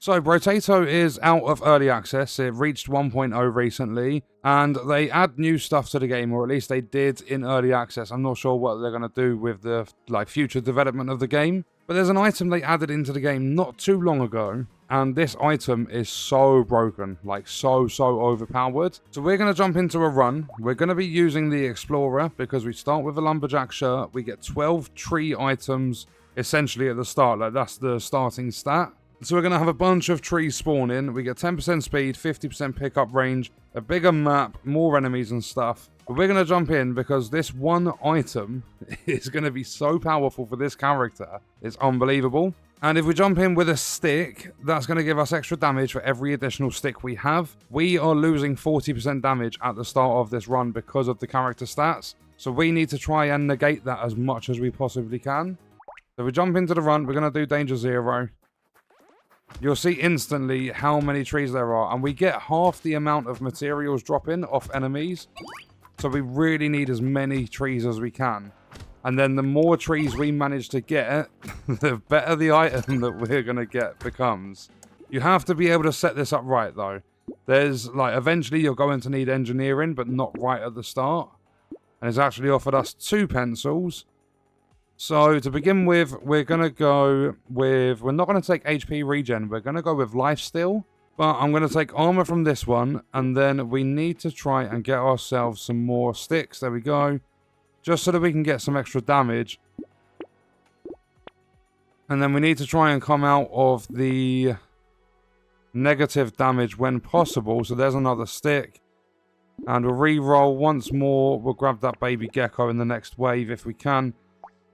So Brotato is out of early access. It reached 1.0 recently, and they add new stuff to the game, or at least they did in early access. I'm not sure what they're going to do with the future development of the game, but there's an item they added into the game not too long ago, and this item is so broken, so overpowered. So we're going to jump into a run. We're going to be using the Explorer because we start with a lumberjack shirt. We get 12 tree items essentially at the start, that's the starting stat. So we're going to have a bunch of trees spawn in. We get 10% speed, 50% pickup range, a bigger map, more enemies and stuff. But we're going to jump in because this one item is going to be so powerful for this character. It's unbelievable. And if we jump in with a stick, that's going to give us extra damage for every additional stick we have. We are losing 40% damage at the start of this run because of the character stats. So we need to try and negate that as much as we possibly can. So we jump into the run. We're going to do Danger Zero. You'll see instantly how many trees there are, and we get half the amount of materials dropping off enemies. So we really need as many trees as we can. And then the more trees we manage to get, the better the item that we're going to get becomes. You have to be able to set this up right, though. There's, eventually you're going to need engineering, but not right at the start. And it's actually offered us 2 pencils. So, to begin with, we're going to go with... We're not going to take HP regen. We're going to go with lifesteal. But I'm going to take armor from this one. And then we need to try and get ourselves some more sticks. There we go. Just so that we can get some extra damage. And then we need to try and come out of the negative damage when possible. So, there's another stick. And we'll re-roll once more. We'll grab that baby gecko in the next wave if we can.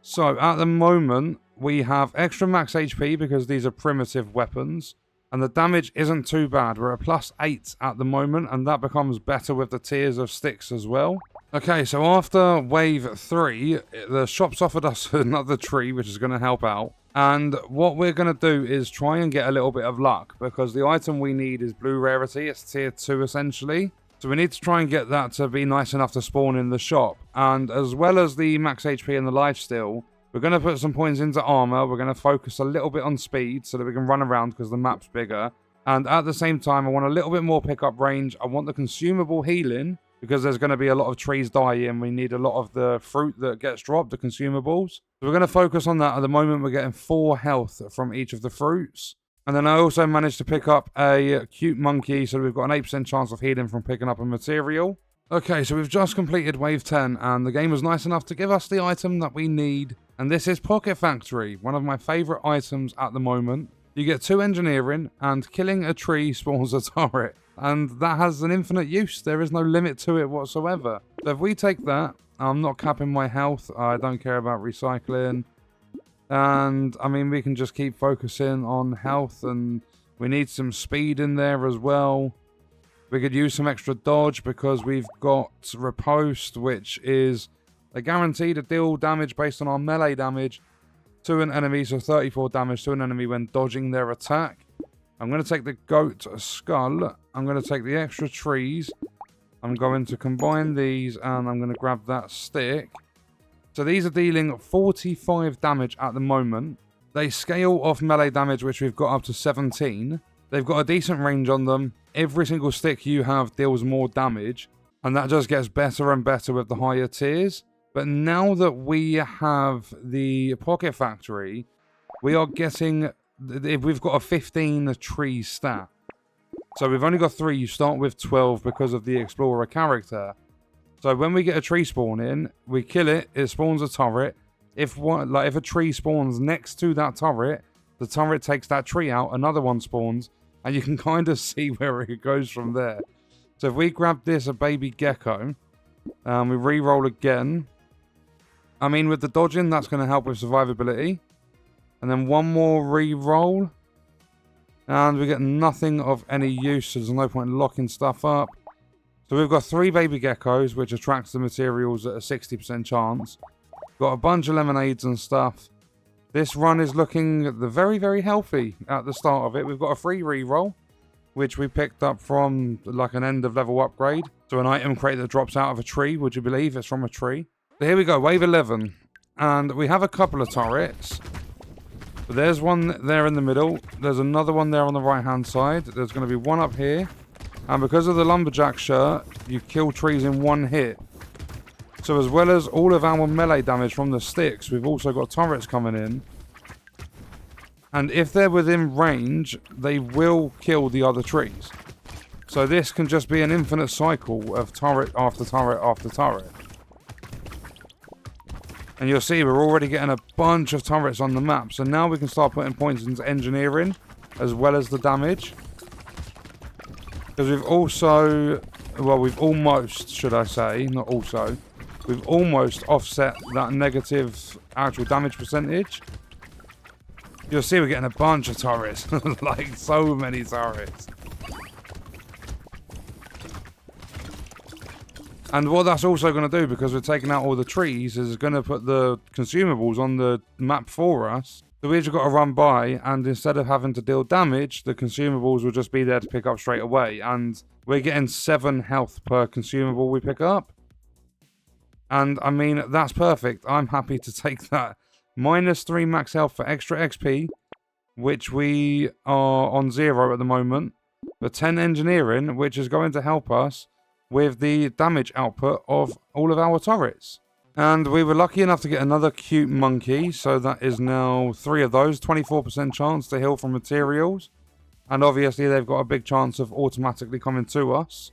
So, at the moment, we have extra max HP because these are primitive weapons. And the damage isn't too bad. We're at +8 at the moment, and that becomes better with the tiers of sticks as well. Okay, so after wave 3, the shop's offered us another tree, which is going to help out. And what we're going to do is try and get a little bit of luck, because the item we need is blue rarity. It's tier 2, essentially. So we need to try and get that to be nice enough to spawn in the shop. And as well as the max HP and the lifesteal, we're going to put some points into armor. We're going to focus a little bit on speed so that we can run around because the map's bigger. And at the same time, I want a little bit more pickup range. I want the consumable healing because there's going to be a lot of trees dying. We need a lot of the fruit that gets dropped, the consumables. So we're going to focus on that. At the moment, we're getting 4 health from each of the fruits. And then I also managed to pick up a cute monkey, so we've got an 8% chance of healing from picking up a material. Okay, so we've just completed wave 10, and the game was nice enough to give us the item that we need. And this is Pocket Factory, one of my favourite items at the moment. You get 2 engineering, and killing a tree spawns a turret. And that has an infinite use. There is no limit to it whatsoever. So if we take that, I'm not capping my health. I don't care about recycling. And, I mean, we can just keep focusing on health, and we need some speed in there as well. We could use some extra dodge because we've got riposte, which is a guarantee to deal damage based on our melee damage to an enemy. So 34 damage to an enemy when dodging their attack. I'm going to take the goat skull. I'm going to take the extra trees. I'm going to combine these, and I'm going to grab that stick. So these are dealing 45 damage at the moment. They scale off melee damage, which we've got up to 17. They've got a decent range on them. Every single stick you have deals more damage. And that just gets better and better with the higher tiers. But now that we have the Pocket Factory, we are getting... We've got a 15 tree stat. So we've only got 3. You start with 12 because of the Explorer character. So when we get a tree spawn in, we kill it, it spawns a turret. If a tree spawns next to that turret, the turret takes that tree out, another one spawns, and you can kind of see where it goes from there. So if we grab this, a baby gecko, we re-roll again. I mean, with the dodging, that's going to help with survivability. And then one more re-roll. And we get nothing of any use, so there's no point in locking stuff up. So we've got 3 baby geckos, which attracts the materials at a 60% chance. Got a bunch of lemonades and stuff. This run is looking very, very healthy at the start of it. We've got a free reroll, which we picked up from like an end of level upgrade. So an item crate that drops out of a tree, would you believe? It's from a tree. So here we go, wave 11. And we have a couple of turrets. But there's one there in the middle. There's another one there on the right-hand side. There's going to be one up here. And because of the lumberjack shirt, you kill trees in one hit. So as well as all of our melee damage from the sticks, we've also got turrets coming in. And if they're within range, they will kill the other trees. So this can just be an infinite cycle of turret after turret after turret. And you'll see we're already getting a bunch of turrets on the map. So now we can start putting points into engineering as well as the damage. Because we've also, well, we've almost, should I say, not also, we've almost offset that negative actual damage percentage. You'll see we're getting a bunch of turrets. Like, so many turrets. And what that's also going to do, because we're taking out all the trees, is going to put the consumables on the map for us. So we've just got to run by, and instead of having to deal damage, the consumables will just be there to pick up straight away. And we're getting 7 health per consumable we pick up. And, I mean, that's perfect. I'm happy to take that. -3 max health for extra XP, which we are on 0 at the moment. But 10 engineering, which is going to help us with the damage output of all of our turrets. And we were lucky enough to get another cute monkey, so that is now 3 of those, 24% chance to heal from materials. And obviously they've got a big chance of automatically coming to us.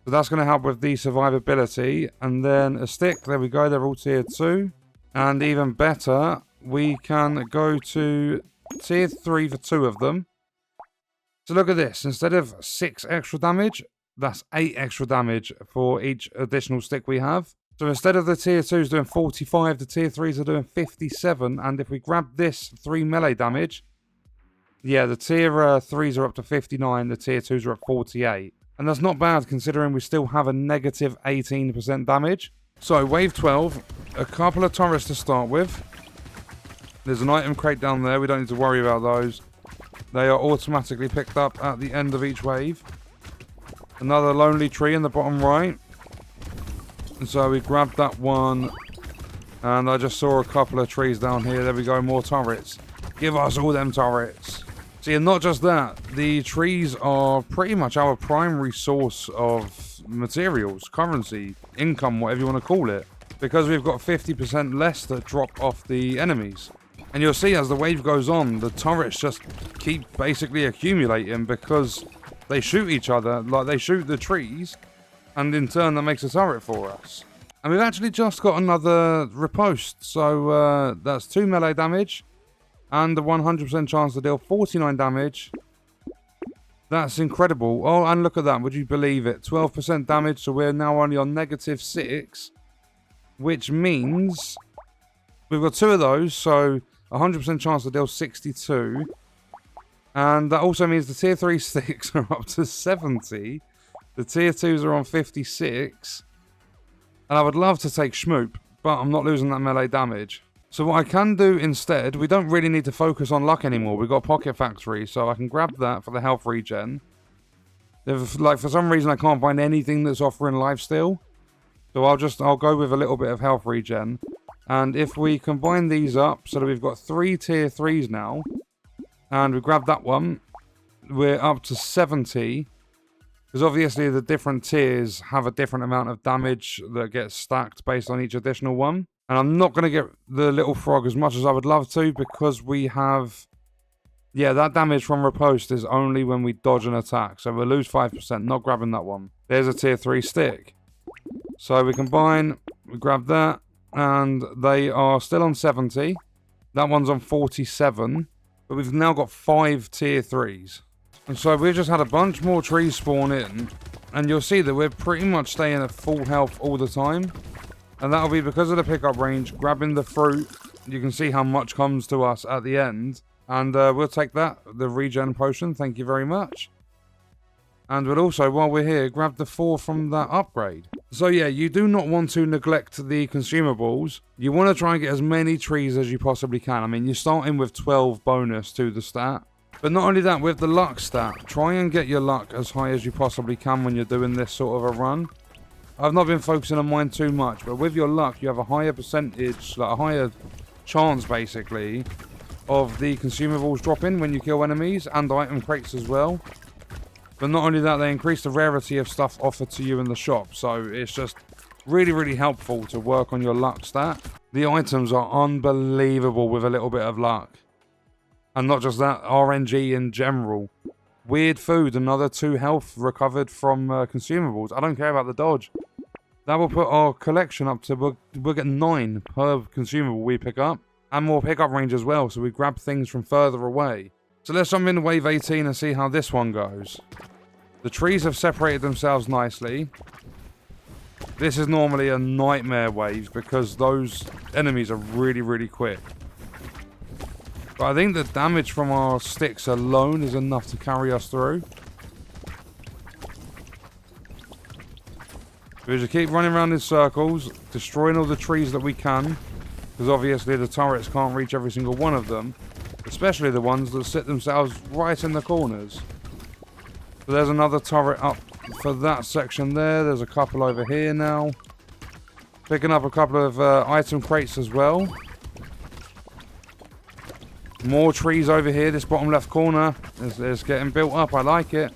So that's going to help with the survivability. And then a stick, there we go, they're all tier 2. And even better, we can go to tier 3 for 2 of them. So look at this, instead of 6 extra damage, that's 8 extra damage for each additional stick we have. So instead of the tier 2s doing 45, the tier 3s are doing 57. And if we grab this 3 melee damage, yeah, the tier 3s are up to 59, the tier 2s are at 48. And that's not bad considering we still have a negative 18% damage. So wave 12, a couple of turrets to start with. There's an item crate down there, we don't need to worry about those. They are automatically picked up at the end of each wave. Another lonely tree in the bottom right. And so we grabbed that one. And I just saw a couple of trees down here. There we go, more turrets. Give us all them turrets. See, and not just that. The trees are pretty much our primary source of materials, currency, income, whatever you want to call it. Because we've got 50% less that drop off the enemies. And you'll see as the wave goes on, the turrets just keep basically accumulating because they shoot each other, like they shoot the trees, and in turn that makes a turret for us. And we've actually just got another riposte, so that's 2 melee damage, and a 100% chance to deal 49 damage. That's incredible. Oh, and look at that, would you believe it? 12% damage, so we're now only on -6, which means we've got 2 of those, so 100% chance to deal 62. And that also means the tier 3 sticks are up to 70. The tier 2s are on 56. And I would love to take Schmoop, but I'm not losing that melee damage. So what I can do instead, we don't really need to focus on luck anymore. We've got Pocket Factory, so I can grab that for the health regen. If, like, for some reason I can't find anything that's offering lifesteal, so I'll go with a little bit of health regen. And if we combine these up, so that we've got 3 tier 3s now, and we grab that one, we're up to 70. Because obviously the different tiers have a different amount of damage that gets stacked based on each additional one. And I'm not going to get the little frog as much as I would love to, because we have... yeah, that damage from riposte is only when we dodge an attack. So we'll lose 5%, not grabbing that one. There's a tier 3 stick. So we combine, we grab that, and they are still on 70. That one's on 47. But we've now got 5 tier 3s. And so we've just had a bunch more trees spawn in. And you'll see that we're pretty much staying at full health all the time. And that'll be because of the pickup range, grabbing the fruit. You can see how much comes to us at the end. And we'll take that, the regen potion, thank you very much. And we'll also, while we're here, grab the 4 from that upgrade. So yeah, you do not want to neglect the consumables. You want to try and get as many trees as you possibly can. I mean, you're starting with 12 bonus to the stat. But not only that, with the luck stat, try and get your luck as high as you possibly can when you're doing this sort of a run. I've not been focusing on mine too much, but with your luck, you have a higher percentage, like a higher chance basically, of the consumables dropping when you kill enemies, and item crates as well. But not only that, they increase the rarity of stuff offered to you in the shop. So it's just really, really helpful to work on your luck stat. The items are unbelievable with a little bit of luck. And not just that, RNG in general. Weird food, another 2 health recovered from consumables. I don't care about the dodge. That will put our collection up to, we'll get 9 per consumable we pick up. And more pickup range as well, so we grab things from further away. So let's jump into wave 18 and see how this one goes. The trees have separated themselves nicely. This is normally a nightmare wave because those enemies are really, really quick. But I think the damage from our sticks alone is enough to carry us through. We just keep running around in circles, destroying all the trees that we can. Because obviously the turrets can't reach every single one of them. Especially the ones that sit themselves right in the corners. So there's another turret up for that section there. There's a couple over here now. Picking up a couple of item crates as well. More trees over here. This bottom left corner is getting built up. I like it.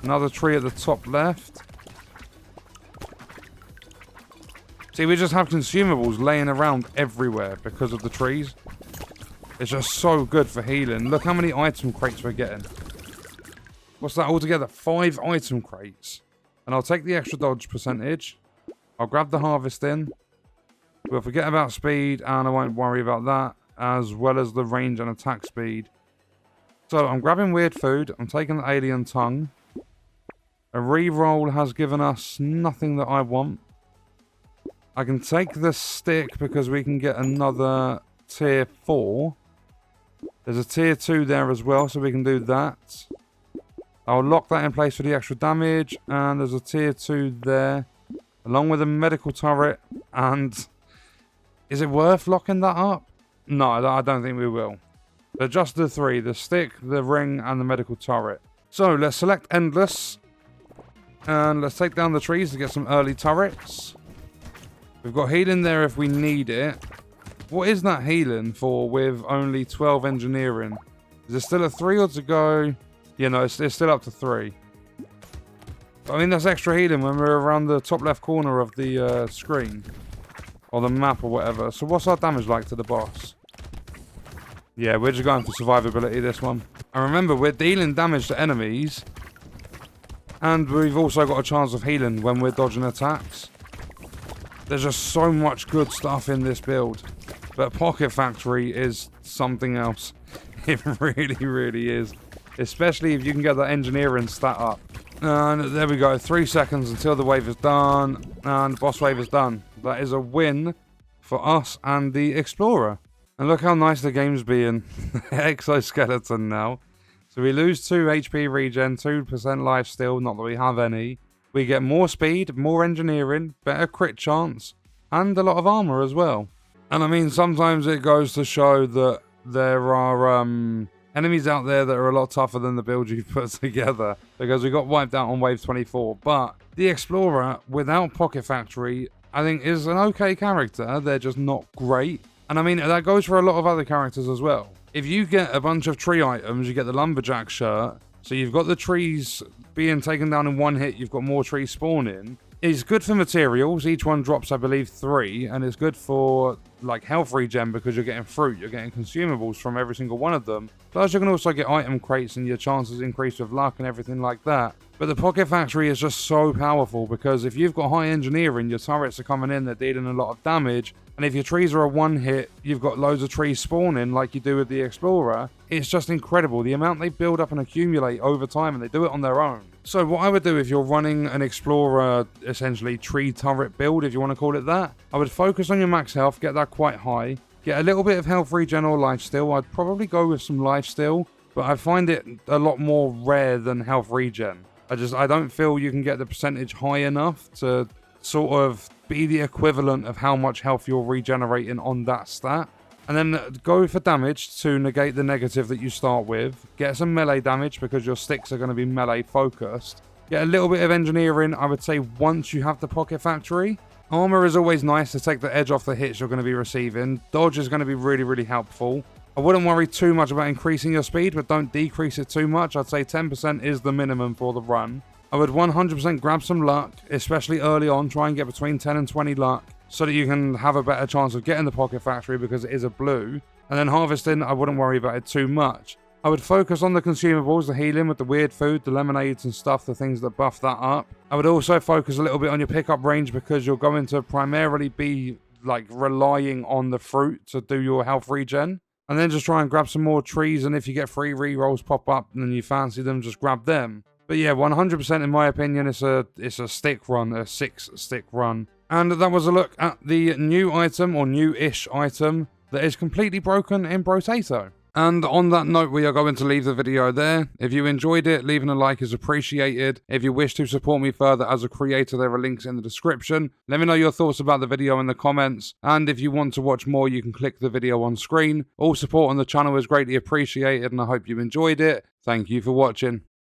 Another tree at the top left. See, we just have consumables laying around everywhere because of the trees. It's just so good for healing. Look how many item crates we're getting. What's that altogether? 5 item crates. And I'll take the extra dodge percentage. I'll grab the harvesting. We'll forget about speed and I won't worry about that. As well as the range and attack speed. So I'm grabbing weird food. I'm taking the alien tongue. A reroll has given us nothing that I want. I can take the stick because we can get another tier 4. There's a tier 2 there as well, so we can do that. I'll lock that in place for the extra damage. And there's a tier 2 there. Along with a medical turret. And is it worth locking that up? No, I don't think we will. But just the 3. The stick, the ring, and the medical turret. So, let's select Endless. And let's take down the trees to get some early turrets. We've got healing there if we need it. What is that healing for with only 12 engineering? Is there still a 3 or to go? Yeah, no, it's still up to 3. I mean, that's extra healing when we're around the top left corner of the screen. Or the map or whatever. So what's our damage like to the boss? Yeah, we're just going for survivability this one. And remember, we're dealing damage to enemies. And we've also got a chance of healing when we're dodging attacks. There's just so much good stuff in this build. But Pocket Factory is something else. It really, really is. Especially if you can get that engineering stat up. And there we go. 3 seconds until the wave is done. And the boss wave is done. That is a win for us and the Explorer. And look how nice the game's being. Exoskeleton now. So we lose 2 HP regen, 2% life steal, not that we have any. We get more speed, more engineering, better crit chance, and a lot of armor as well. And I mean, sometimes it goes to show that there are enemies out there that are a lot tougher than the build you've put together. Because we got wiped out on wave 24. But the Explorer, without Pocket Factory, I think is an okay character. They're just not great. And I mean, that goes for a lot of other characters as well. If you get a bunch of tree items, you get the Lumberjack shirt. So you've got the trees being taken down in 1 hit. You've got more trees spawning. It's good for materials. Each one drops, I believe, 3. And it's good for, like, health regen because you're getting fruit. You're getting consumables from every single one of them. Plus, you can also get item crates and your chances increase with luck and everything like that. But the Pocket Factory is just so powerful because if you've got high engineering, your turrets are coming in, they're dealing a lot of damage. And if your trees are a 1 hit, you've got loads of trees spawning like you do with the Explorer. It's just incredible. The amount they build up and accumulate over time, and they do it on their own. So what I would do if you're running an Explorer, essentially tree turret build, if you want to call it that, I would focus on your max health, get that quite high. Get a little bit of health regen or lifesteal. I'd probably go with some lifesteal, but I find it a lot more rare than health regen. I don't feel you can get the percentage high enough to sort of be the equivalent of how much health you're regenerating on that stat. And then go for damage to negate the negative that you start with. Get some melee damage because your sticks are going to be melee focused. Get a little bit of engineering, I would say, once you have the Pocket Factory. Armor is always nice to take the edge off the hits you're going to be receiving. Dodge is going to be really, really helpful. I wouldn't worry too much about increasing your speed, but don't decrease it too much. I'd say 10% is the minimum for the run. I would 100% grab some luck, especially early on. Try and get between 10 and 20 luck so that you can have a better chance of getting the Pocket Factory because it is a blue. And then harvesting, I wouldn't worry about it too much. I would focus on the consumables, the healing with the weird food, the lemonades and stuff, the things that buff that up. I would also focus a little bit on your pickup range because you're going to primarily be like relying on the fruit to do your health regen. And then just try and grab some more trees, and if you get free rerolls pop up and you fancy them, just grab them. But yeah, 100% in my opinion, it's a stick run, a 6-stick run. And that was a look at the new item, or new-ish item, that is completely broken in Brotato. And on that note, we are going to leave the video there. If you enjoyed it, leaving a like is appreciated. If you wish to support me further as a creator, there are links in the description. Let me know your thoughts about the video in the comments. And if you want to watch more, you can click the video on screen. All support on the channel is greatly appreciated, and I hope you enjoyed it. Thank you for watching.